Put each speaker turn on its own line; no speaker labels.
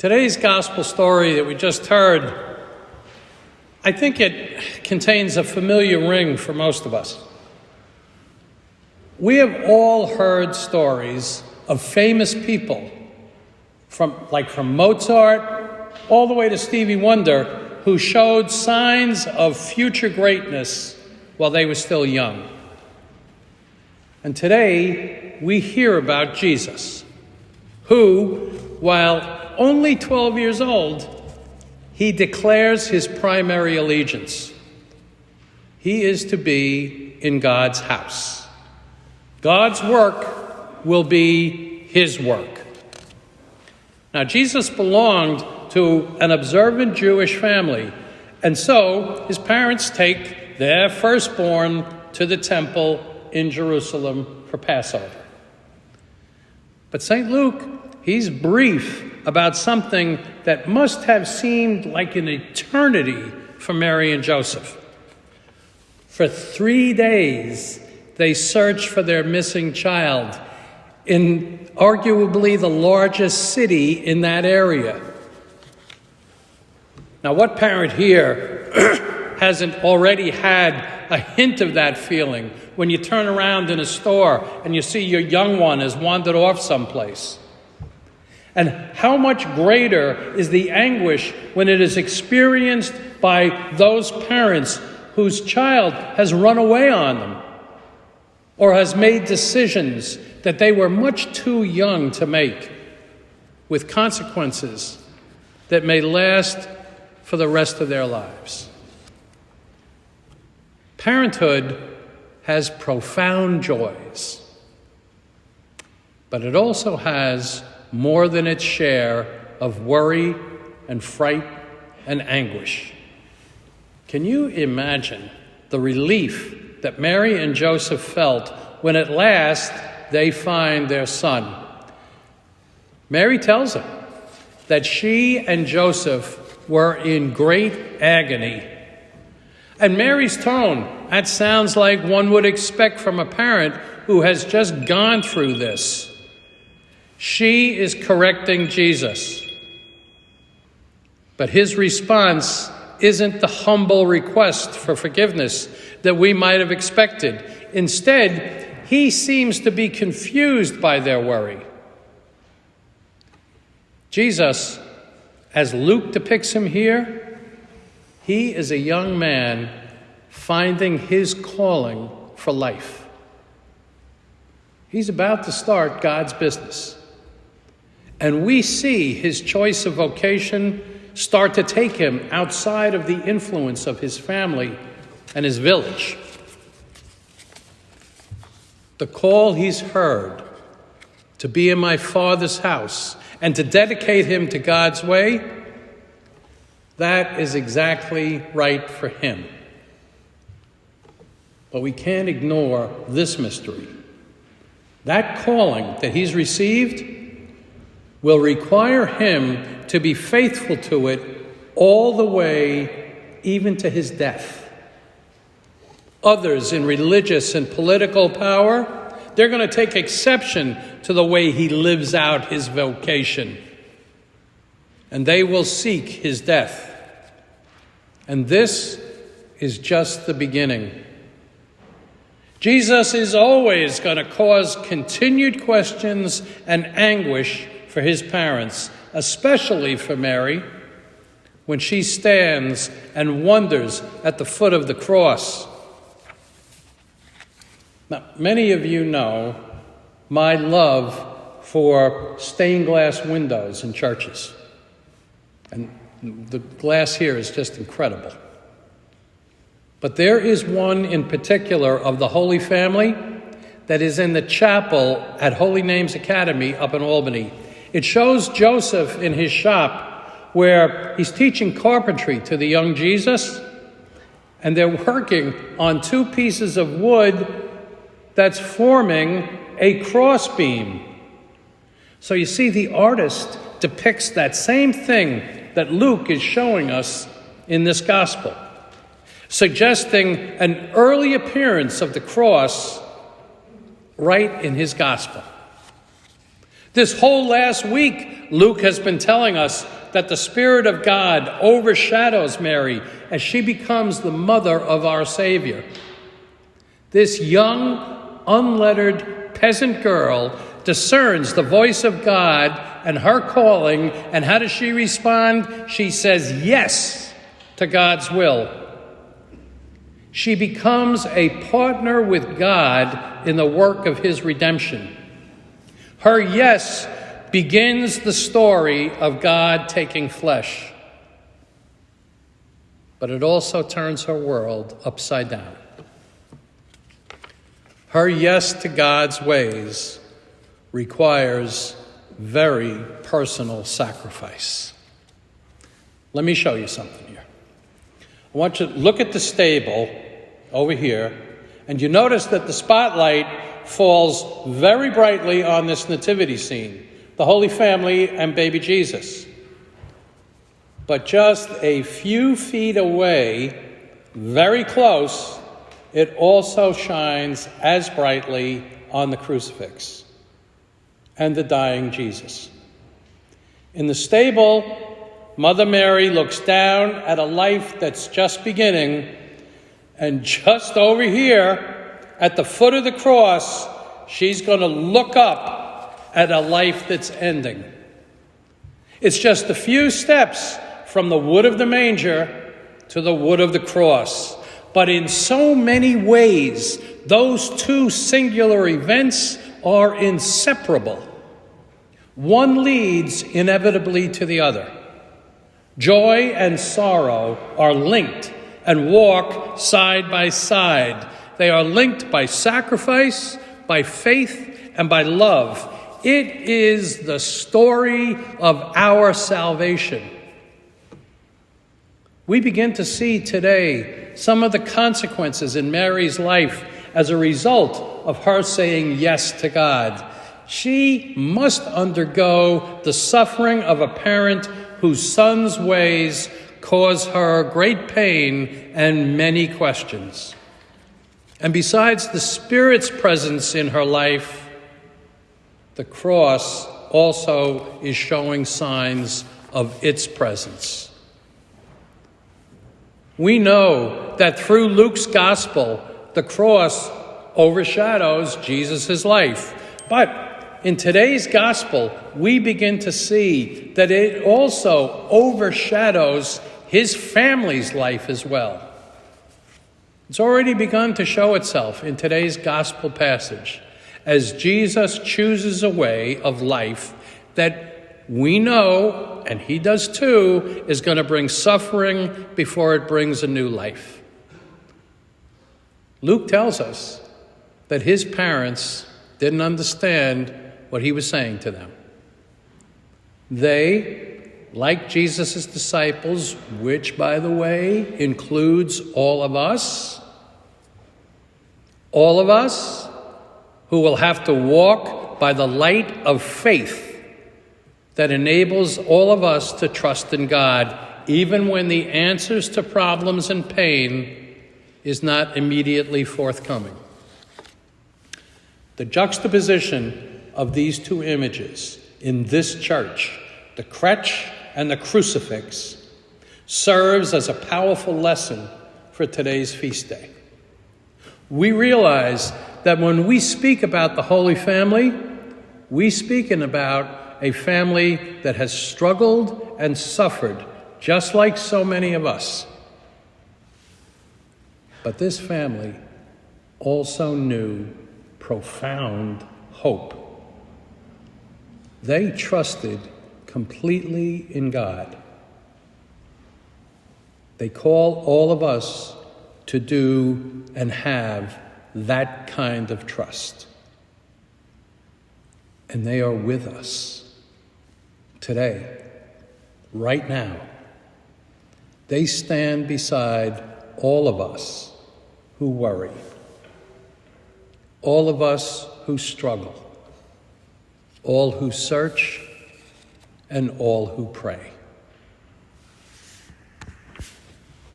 Today's gospel story that we just heard, I think it contains a familiar ring for most of us. We have all heard stories of famous people, from Mozart all the way to Stevie Wonder, who showed signs of future greatness while they were still young. And today, we hear about Jesus, who, while only 12 years old, he declares his primary allegiance. He is to be in God's house. God's work will be his work. Now, Jesus belonged to an observant Jewish family, and so his parents take their firstborn to the temple in Jerusalem for Passover. But St. Luke, he's brief about something that must have seemed like an eternity for Mary and Joseph. For 3 days, they searched for their missing child in arguably the largest city in that area. Now, what parent here hasn't already had a hint of that feeling when you turn around in a store and you see your young one has wandered off someplace? And how much greater is the anguish when it is experienced by those parents whose child has run away on them or has made decisions that they were much too young to make, with consequences that may last for the rest of their lives. Parenthood has profound joys, but it also has more than its share of worry and fright and anguish. Can you imagine the relief that Mary and Joseph felt when at last they find their son? Mary tells them that she and Joseph were in great agony. And Mary's tone, that sounds like one would expect from a parent who has just gone through this. She is correcting Jesus. But his response isn't the humble request for forgiveness that we might have expected. Instead, he seems to be confused by their worry. Jesus, as Luke depicts him here, he is a young man finding his calling for life. He's about to start God's business. And we see his choice of vocation start to take him outside of the influence of his family and his village. The call he's heard to be in my Father's house and to dedicate him to God's way, that is exactly right for him. But we can't ignore this mystery. That calling that he's received will require him to be faithful to it all the way, even to his death. Others in religious and political power, they're going to take exception to the way he lives out his vocation, and they will seek his death. And this is just the beginning. Jesus is always going to cause continued questions and anguish for his parents, especially for Mary, when she stands and wonders at the foot of the cross. Now, many of you know my love for stained glass windows in churches. And the glass here is just incredible. But there is one in particular of the Holy Family that is in the chapel at Holy Names Academy up in Albany. It shows Joseph in his shop where he's teaching carpentry to the young Jesus, and they're working on 2 pieces of wood that's forming a crossbeam. So you see, the artist depicts that same thing that Luke is showing us in this gospel, suggesting an early appearance of the cross right in his gospel. This whole last week, Luke has been telling us that the Spirit of God overshadows Mary as she becomes the mother of our Savior. This young, unlettered peasant girl discerns the voice of God and her calling, and how does she respond? She says yes to God's will. She becomes a partner with God in the work of his redemption. Her yes begins the story of God taking flesh. But it also turns her world upside down. Her yes to God's ways requires very personal sacrifice. Let me show you something here. I want you to look at the stable over here, and you notice that the spotlight falls very brightly on this nativity scene, the Holy Family and baby Jesus. But just a few feet away, very close, it also shines as brightly on the crucifix and the dying Jesus. In the stable, Mother Mary looks down at a life that's just beginning, and just over here, at the foot of the cross, she's going to look up at a life that's ending. It's just a few steps from the wood of the manger to the wood of the cross. But in so many ways, those two singular events are inseparable. One leads inevitably to the other. Joy and sorrow are linked and walk side by side. They are linked by sacrifice, by faith, and by love. It is the story of our salvation. We begin to see today some of the consequences in Mary's life as a result of her saying yes to God. She must undergo the suffering of a parent whose son's ways cause her great pain and many questions. And besides the Spirit's presence in her life, the cross also is showing signs of its presence. We know that through Luke's gospel, the cross overshadows Jesus' life. But in today's gospel, we begin to see that it also overshadows his family's life as well. It's already begun to show itself in today's gospel passage as Jesus chooses a way of life that we know, and he does too, is going to bring suffering before it brings a new life. Luke tells us that his parents didn't understand what he was saying to them. They, like Jesus' disciples, which, by the way, includes all of us who will have to walk by the light of faith that enables all of us to trust in God, even when the answers to problems and pain is not immediately forthcoming. The juxtaposition of these two images in this church, the crutch and the crucifix, serves as a powerful lesson for today's feast day. We realize that when we speak about the Holy Family, we speak about a family that has struggled and suffered, just like so many of us. But this family also knew profound hope. They trusted completely in God. They call all of us to do and have that kind of trust. And they are with us today, right now. They stand beside all of us who worry, all of us who struggle, all who search, and all who pray.